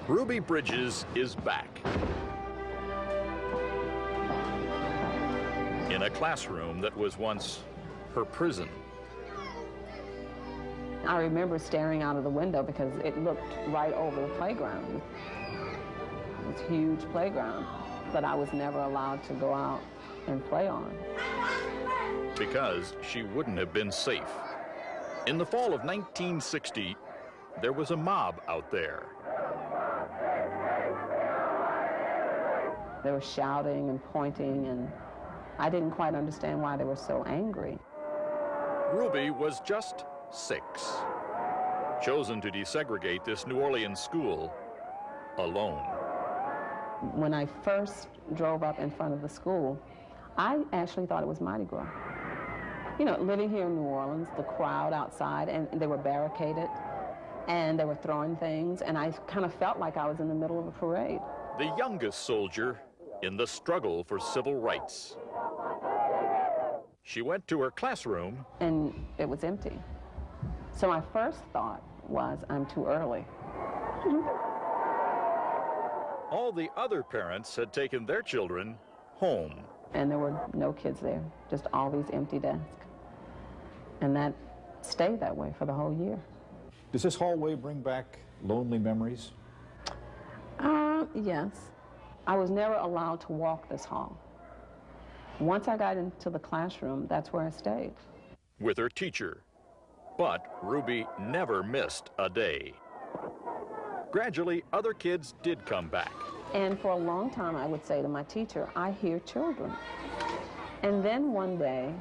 Ruby Bridges is back. In a classroom that was once her prison. I remember staring out of the window because it looked right over the playground. This huge playground that I was never allowed to go out and play on. Because she wouldn't have been safe. In the fall of 1960, there was a mob out there. They were shouting and pointing, and I didn't quite understand why they were so angry. Ruby was just 6, chosen to desegregate this New Orleans school alone. When I first drove up in front of the school, I actually thought it was Mardi Gras. You know, living here in New Orleans, the crowd outside, and they were barricaded, and they were throwing things, and I kind of felt like I was in the middle of a parade. The youngest soldier in the struggle for civil rights. She went to her classroom. And it was empty. So my first thought was, I'm too early. All the other parents had taken their children home. And there were no kids there, just all these empty desks. And that stayed that way for the whole year. Does this hallway bring back lonely memories? Yes. I was never allowed to walk this hall. Once I got into the classroom, that's where I stayed. With her teacher. But Ruby never missed a day. Gradually, other kids did come back. And for a long time, I would say to my teacher, I hear children. And then one day,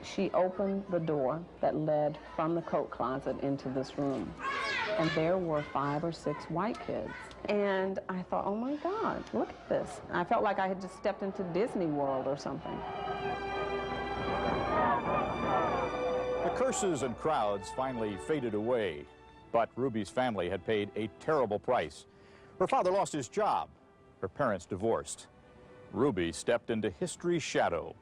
she opened the door that led from the coat closet into this room. And there were 5 or 6 white kids. And I thought, oh my God, look at this. I felt like I had just stepped into Disney World or something. The curses and crowds finally faded away, but Ruby's family had paid a terrible price. Her father lost his job. Her parents divorced. Ruby stepped into history's shadow.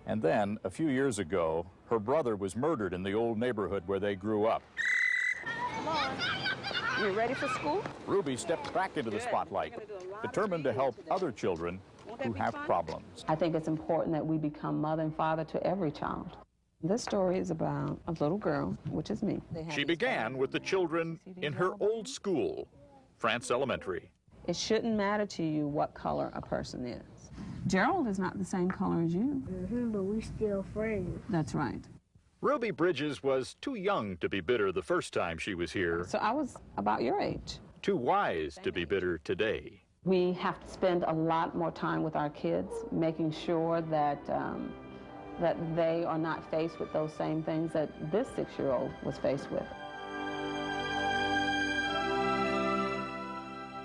And then, a few years ago, her brother was murdered in the old neighborhood where they grew up. Come on. You ready for school? Ruby stepped back into the spotlight, determined to help other children who have problems. I think it's important that we become mother and father to every child. This story is about a little girl, which is me. She began with the children in her old school, Frantz Elementary. It shouldn't matter to you what color a person is. Gerald is not the same color as you. But we still friends. That's right. Ruby Bridges was too young to be bitter the first time she was here. So I was about your age. Too wise to be bitter today. We have to spend a lot more time with our kids, making sure that that they are not faced with those same things that this 6-year-old was faced with.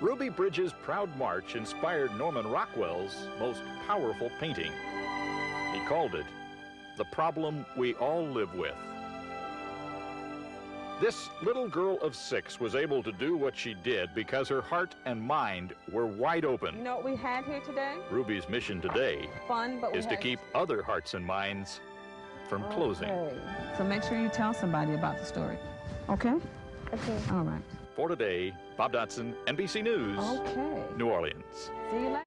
Ruby Bridges' proud march inspired Norman Rockwell's most powerful painting. He called it The Problem We All Live With. This little girl of 6 was able to do what she did because her heart and mind were wide open. You know what we had here today? Ruby's mission today is to keep other hearts and minds from closing. So make sure you tell somebody about the story. Okay? Okay. All right. For today, Bob Dotson, NBC News, Okay. New Orleans. See you later.